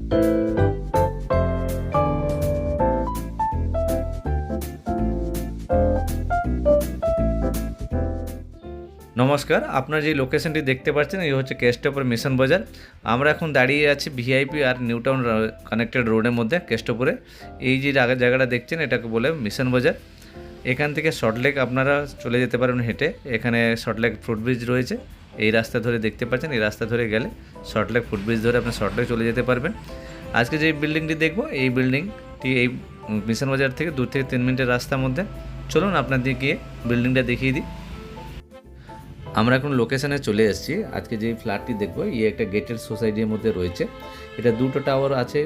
নমস্কার, আপনারা যে লোকেশনটি দেখতে পাচ্ছেন এই হচ্ছে কেষ্টপুর মিশন বাজার। আমরা এখন দাঁড়িয়ে আছি ভিআইপি আর নিউ টাউন কানেক্টেড রোডের মধ্যে কেষ্টপুরে। এই যে জায়গাটা দেখছেন এটাকে বলে মিশন বাজার। এখান থেকে সল্টলেক আপনারা চলে যেতে পারেন হেঁটে। এখানে সল্টলেক ফুটব্রিজ রয়েছে, এই রাস্তা ধরে দেখতে পাচ্ছেন। এই রাস্তা ধরে গেলে সল্টলেক ফুটব্রিজ ধরে আপনি সল্টলেক চলে যেতে পারবেন। আজকে যে বিল্ডিংটি দেখব এই বিল্ডিংটি এই মিশন বাজার থেকে 2 থেকে 3 মিনিটের রাস্তার মধ্যে। চলুন আপনাদের গিয়ে বিল্ডিংটা দেখিয়ে দিই। আমরা এখন লোকেশানে চলে এসেছি। আজকে যে ফ্ল্যাটটি দেখব এই একটা গেটেড সোসাইটির মধ্যে রয়েছে। এটা 2টো টাওয়ার আছে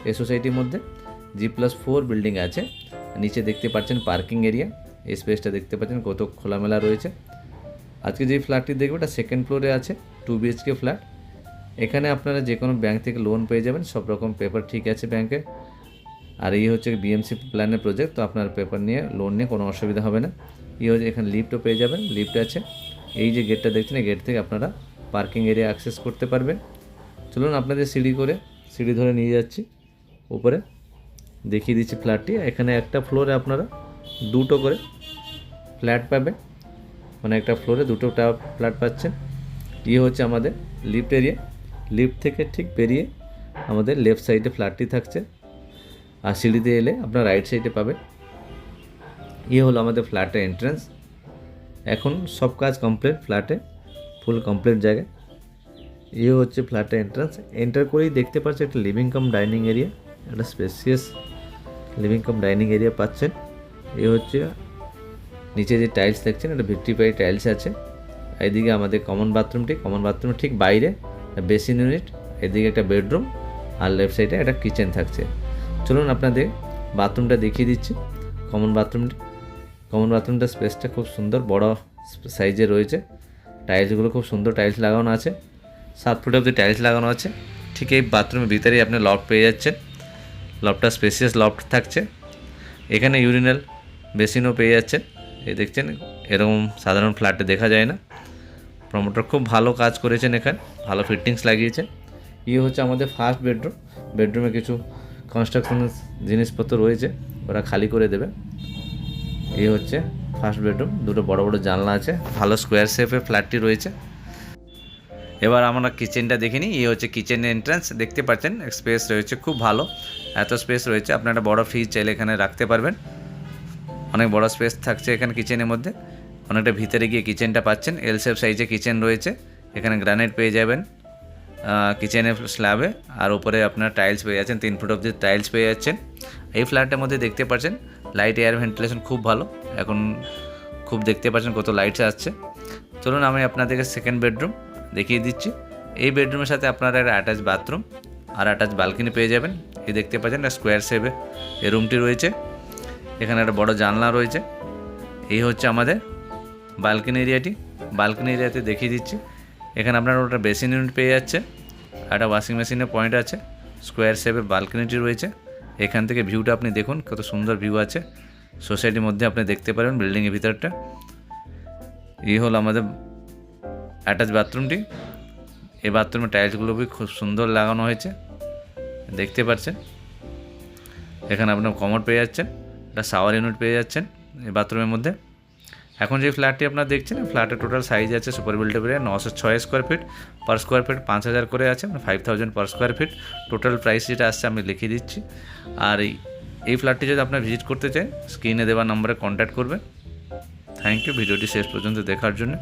এই সোসাইটির মধ্যে। G+4 বিল্ডিং আছে। নিচে দেখতে পাচ্ছেন পার্কিং এরিয়া, এই স্পেসটা দেখতে পাচ্ছেন কত খোলামেলা রয়েছে। আজকে যে ফ্ল্যাটটি দেখব এটা 2nd ফ্লোরে আছে, 2 BHK ফ্ল্যাট। এখানে আপনারা যে কোনো ব্যাংক থেকে লোন পেয়ে যাবেন, সব রকম পেপার ঠিক আছে ব্যাংকে। আর এই হচ্ছে BMC প্ল্যানের প্রজেক্ট, তো আপনার পেপার নিয়ে লোন নিয়ে কোনো অসুবিধা হবে না। এই হচ্ছে এখানে লিফটও পেয়ে যাবেন, লিফট আছে। এই যে গেটটা দেখছেন এই গেট থেকে আপনারা পার্কিং এরিয়া অ্যাক্সেস করতে পারবেন। চলুন আপনাদের সিঁড়ি ধরে নিয়ে যাচ্ছি উপরে, দেখিয়ে দিচ্ছি ফ্ল্যাটটি। এখানে একটা ফ্লোরে আপনারা 2টো করে ফ্ল্যাট পাবেন, মানে একটা ফ্লোরে 2টো ফ্ল্যাট পাচ্ছেন। হচ্ছে আমাদের লিফট এরিয়া। লিফট থেকে ঠিক বেরিয়ে আমাদের লেফট সাইডে ফ্ল্যাটটি থাকছে, আর সিঁড়িতে এলে আপনার রাইট সাইডে পাবেন। হলো আমাদের ফ্ল্যাটের এন্ট্রান্স। এখন সব কাজ কমপ্লিট, ফ্ল্যাটে ফুল কমপ্লিট জায়গায়। হচ্ছে ফ্ল্যাটের এন্ট্রান্স। এন্টার করেই দেখতে পাচ্ছেন একটা লিভিং কাম ডাইনিং এরিয়া, একটা spacious living cum dining area পাচ্ছেন। হচ্ছে নিচে যে টাইলস দেখছেন এটা ভিক্টিফাই টাইলস আছে। এইদিকে আমাদের কমন বাথরুমের ঠিক বাইরে বেসিন ইউনিট, এদিকে একটা বেডরুম, আর লেফট সাইডে একটা কিচেন থাকছে। চলুন আপনাদের বাথরুমটা দেখিয়ে দিচ্ছি। কমন বাথরুমটা স্পেসটা খুব সুন্দর বড় সাইজে রয়েছে। টাইলসগুলো খুব সুন্দর টাইলস লাগানো আছে, 7 ফুট অবধি টাইলস লাগানো আছে। ঠিক এই বাথরুমের ভিতরেই আপনি লফট পেয়ে যাচ্ছেন। লফটটা স্পেসিয়াস লফট থাকছে। এখানে ইউরিনাল বেসিনও পেয়ে যাচ্ছেন। এই দেখছেন, এরকম সাধারণ ফ্ল্যাটে দেখা যায় না। প্রমোটার খুব ভালো কাজ করেছেন, এখানে ভালো ফিটিংস লাগিয়েছেন। হচ্ছে আমাদের ফার্স্ট বেডরুমে কিছু কনস্ট্রাকশনের জিনিসপত্র রয়েছে, ওরা খালি করে দেবে। হচ্ছে ফার্স্ট বেডরুম, 2টো বড় বড় জানলা আছে, ভালো স্কোয়ার শেপের ফ্ল্যাটটি রয়েছে। এবার আমরা কিচেনটা দেখে নিই। হচ্ছে কিচেনের এন্ট্রান্স, দেখতে পাচ্ছেন স্পেস রয়েছে খুব ভালো, এত স্পেস রয়েছে। আপনারা বড় ফ্রিজ চাইলে এখানে রাখতে পারবেন, অনেক বড় স্পেস থাকছে এখানে কিচেনের মধ্যে। অনেকটা ভিতরে গিয়ে কিচেনটা পাচ্ছেন, এল শেপ সাইজে কিচেন রয়েছে। এখানে গ্রানাইট পেয়ে যাবেন কিচেনের স্ল্যাবে, আর উপরে আপনার টাইলস পেয়ে যাচ্ছেন, 3 ফুট অবধি টাইলস পেয়ে যাচ্ছেন। এই ফ্ল্যাটের মধ্যে দেখতে পাচ্ছেন লাইট এয়ার ভেন্টিলেশন খুব ভালো, এখন খুব দেখতে পাচ্ছেন কত লাইটস আসছে। চলুন আমি আপনাদেরকে 2nd বেডরুম দেখিয়ে দিচ্ছি। এই বেডরুমের সাথে আপনারা একটা অ্যাটাচ বাথরুম আর অ্যাটাচ বালকনি পেয়ে যাবেন। এই দেখতে পাচ্ছেন একটা স্কোয়ার শেপে এই রুমটি রয়েছে। এখানে একটা বড় জানলা রয়েছে। এই হচ্ছে আমাদের বালকনি এরিয়াতে দেখিয়ে দিচ্ছি। এখানে আপনারা ওটা বেসিন ইউনিট পেয়ে যাচ্ছে, একটা ওয়াশিং মেশিনের পয়েন্ট আছে, স্কোয়ার শেপে বালকনিটি রয়েছে। এখান থেকে ভিউটা আপনি দেখুন, কত সুন্দর ভিউ আছে। সোসাইটির মধ্যে আপনি দেখতে পারেন বিল্ডিংয়ের ভিতরটা। হলো আমাদের অ্যাটাচ বাথরুমটি। এই বাথরুমের টাইলসগুলো খুব সুন্দর লাগানো হয়েছে, দেখতে পাচ্ছেন। এখানে আপনার কমোড পেয়ে যাচ্ছেন, একটা শাওয়ার ইউনিট পেয়ে যাচ্ছেন এই বাথরুমের মধ্যে। এখন যে ফ্ল্যাটটি আপনারা দেখছেন, ফ্ল্যাটের টোটাল সাইজ আছে super builder area 906 square feet, per square feet 5000 করে আছে, 5000 per square feet. Total price যেটা আসছে আমি লিখিয়ে দিচ্ছি। আর এই ফ্ল্যাটটি যদি আপনারা ভিজিট করতে চান, স্ক্রিনে দেওয়া নম্বরে কন্ট্যাক্ট করবেন। থ্যাংক ইউ ভিডিওটি শেষ পর্যন্ত দেখার জন্য।